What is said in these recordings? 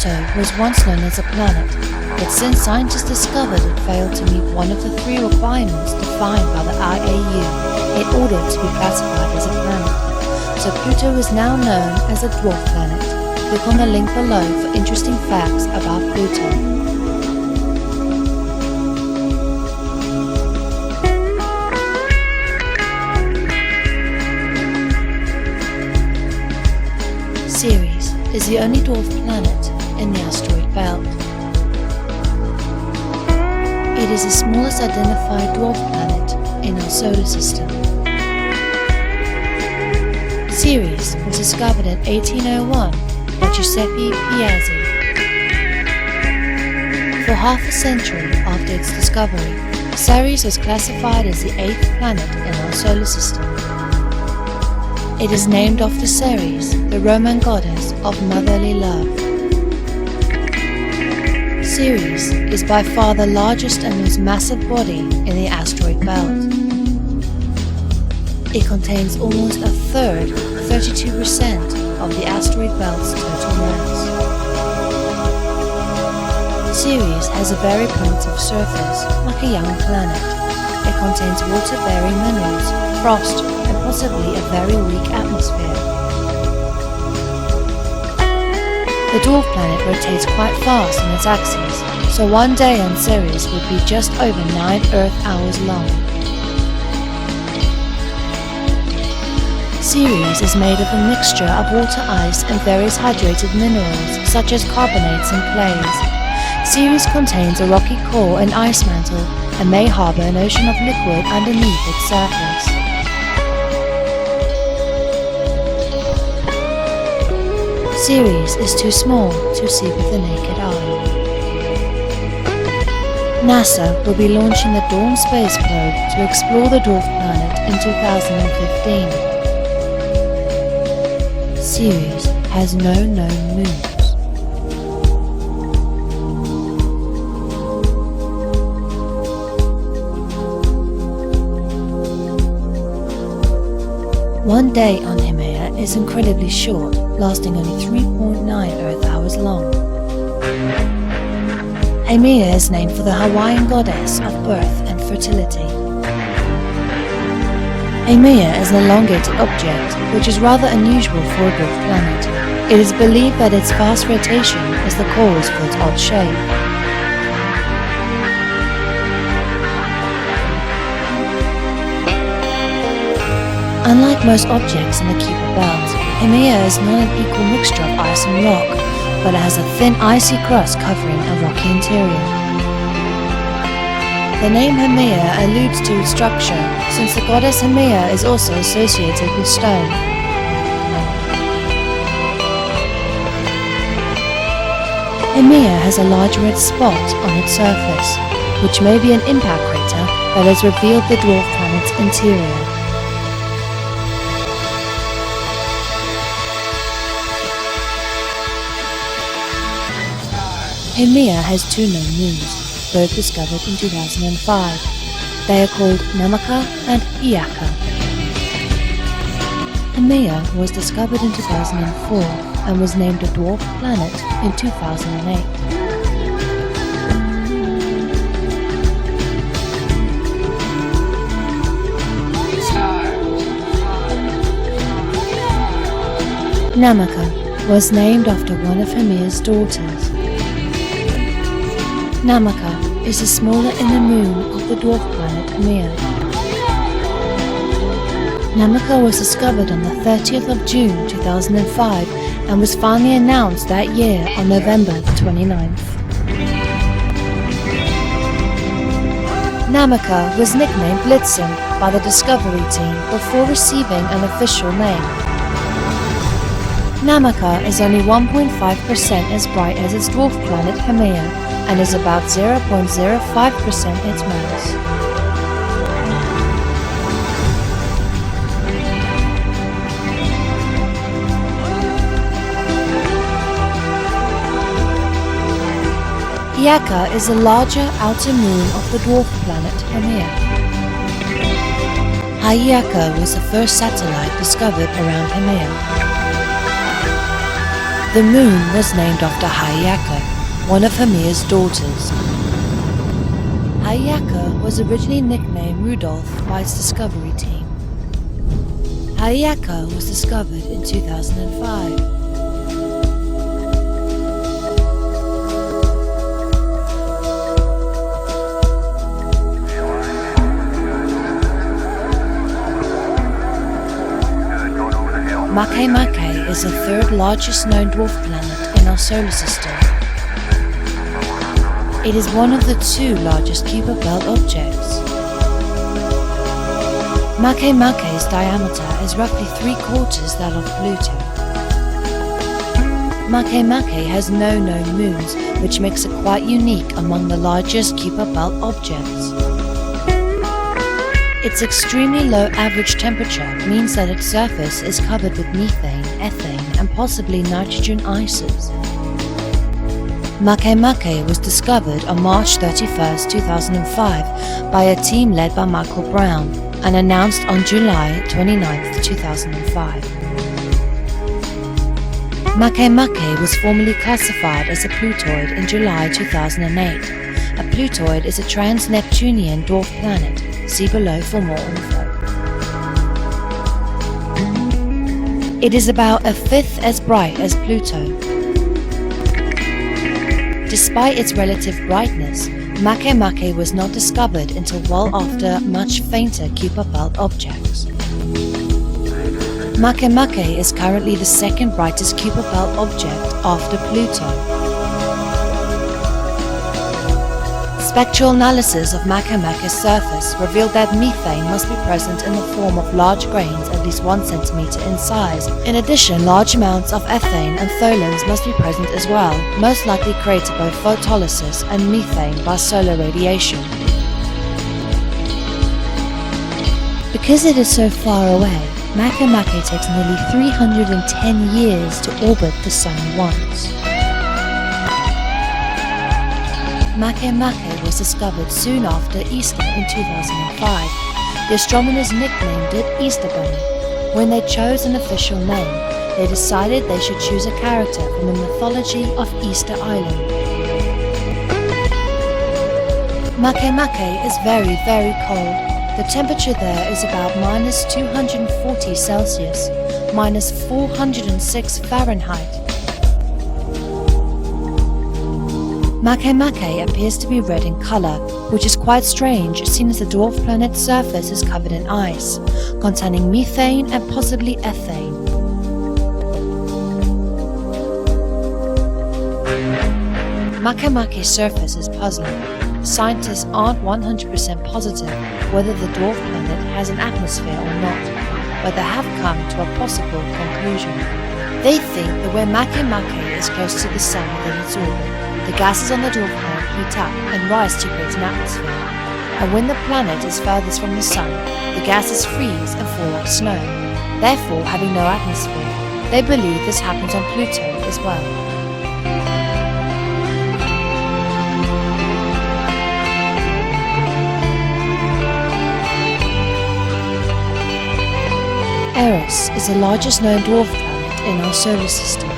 Pluto was once known as a planet, but since scientists discovered it failed to meet one of the 3 requirements defined by the IAU in order to be classified as a planet, so Pluto is now known as a dwarf planet. Click on the link below for interesting facts about Pluto. Ceres is the only dwarf planet in the asteroid belt. It is the smallest identified dwarf planet in our solar system. Ceres was discovered in 1801 by Giuseppe Piazzi. For half a century after its discovery, Ceres was classified as the 8th planet in our solar system. It is named after Ceres, the Roman goddess of motherly love. Ceres is by far the largest and most massive body in the asteroid belt. It contains almost a third, 32% of the asteroid belt's total mass. Ceres has a very primitive surface, like a young planet. It contains water-bearing minerals, frost, and possibly a very weak atmosphere. The dwarf planet rotates quite fast on its axis, so one day on Ceres would be just over 9 Earth hours long. Ceres is made of a mixture of water ice and various hydrated minerals, such as carbonates and clays. Ceres contains a rocky core and ice mantle, and may harbour an ocean of liquid underneath its surface. Ceres is too small to see with the naked eye. NASA will be launching the Dawn space probe to explore the dwarf planet in 2015. Ceres has no known moons. One day on Heumea is incredibly short, lasting only 3.9 Earth hours long. Heumea is named for the Hawaiian goddess of birth and fertility. Heumea is an elongated object, which is rather unusual for a dwarf planet. It is believed that its fast rotation is the cause for its odd shape. Unlike most objects in the Kuiper belt, Heumea is not an equal mixture of ice and rock, but it has a thin icy crust covering a rocky interior. The name Heumea alludes to its structure, since the goddess Heumea is also associated with stone. Heumea has a large red spot on its surface, which may be an impact crater that has revealed the dwarf planet's interior. Heumea has 2 known moons, both discovered in 2005. They are called Namaka and Iaka. Heumea was discovered in 2004 and was named a dwarf planet in 2008. Namaka was named after one of Heumea's daughters. Namaka is the smaller inner moon of the dwarf planet Heumea. Namaka was discovered on the 30th of June 2005 and was finally announced that year on November 29th. Namaka was nicknamed Blitzen by the Discovery team before receiving an official name. Namaka is only 1.5% as bright as its dwarf planet Heumea, and is about 0.05% its mass. Iaka is the larger outer moon of the dwarf planet Heumea. Iaka was the first satellite discovered around Heumea. The moon was named after Heumea, one of Heumea's daughters. Heumea was originally nicknamed Rudolph by its discovery team. Heumea was discovered in 2005. MakeMake is the third largest known dwarf planet in our solar system. It is one of the two largest Kuiper Belt objects. MakeMake's diameter is roughly 3/4 that of Pluto. MakeMake has no known moons, which makes it quite unique among the largest Kuiper Belt objects. Its extremely low average temperature means that its surface is covered with methane, ethane, and possibly nitrogen ices. MakeMake was discovered on March 31, 2005 by a team led by Michael Brown and announced on July 29, 2005. MakeMake was formally classified as a Plutoid in July 2008. A Plutoid is a trans-Neptunian dwarf planet. See below for more info. It is about a fifth as bright as Pluto. Despite its relative brightness, MakeMake was not discovered until well after much fainter Kuiper Belt objects. MakeMake is currently the second brightest Kuiper Belt object after Pluto. Spectral analysis of MakeMake's surface revealed that methane must be present in the form of large grains at least 1 centimeter in size. In addition, large amounts of ethane and tholins must be present as well, most likely created by photolysis and methane by solar radiation. Because it is so far away, MakeMake takes nearly 310 years to orbit the Sun once. MakeMake was discovered soon after Easter in 2005. The astronomers nicknamed it Easter Bunny. When they chose an official name, they decided they should choose a character from the mythology of Easter Island. MakeMake is very, very cold. The temperature there is about minus 240 Celsius, minus 406 Fahrenheit. MakeMake appears to be red in color, which is quite strange seeing as the dwarf planet's surface is covered in ice, containing methane and possibly ethane. MakeMake's surface is puzzling. Scientists aren't 100% positive whether the dwarf planet has an atmosphere or not, but they have come to a possible conclusion. They think that where MakeMake is close to the sun within its orbit, the gases on the dwarf planet heat up and rise to create an atmosphere, and when the planet is furthest from the sun, the gases freeze and fall like snow, therefore having no atmosphere. They believe this happens on Pluto as well. Eris is the largest known dwarf planet in our solar system.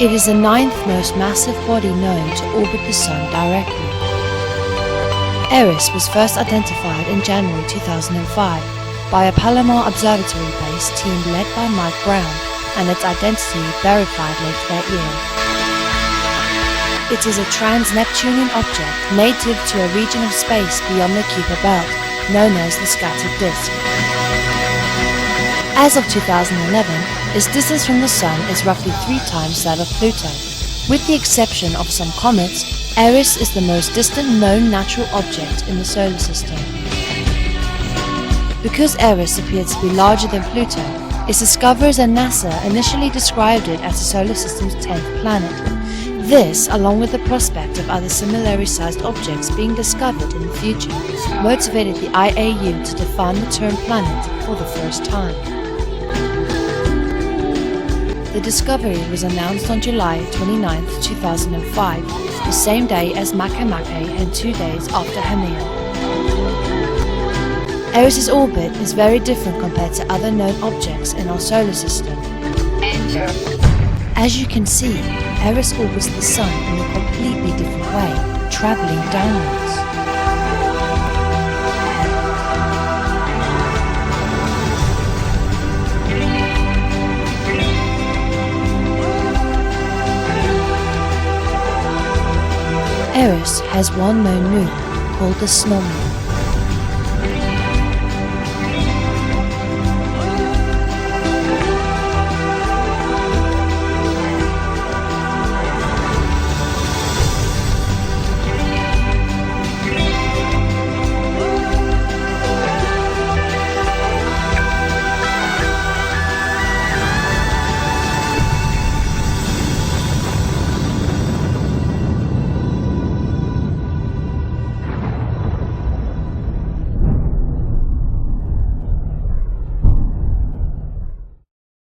It is the 9th most massive body known to orbit the Sun directly. Eris was first identified in January 2005 by a Palomar Observatory-based team led by Mike Brown, and its identity verified later that year. It is a trans-Neptunian object native to a region of space beyond the Kuiper Belt, known as the scattered disk. As of 2011, its distance from the Sun is roughly 3 times that of Pluto. With the exception of some comets, Eris is the most distant known natural object in the solar system. Because Eris appears to be larger than Pluto, its discoverers and NASA initially described it as the solar system's 10th planet. This, along with the prospect of other similarly sized objects being discovered in the future, motivated the IAU to define the term planet for the first time. The discovery was announced on July 29, 2005, the same day as MakeMake and 2 days after Heumea. Eris's orbit is very different compared to other known objects in our solar system. As you can see, Eris orbits the Sun in a completely different way, travelling downwards. Eris has one known moon, called the Snowmoon.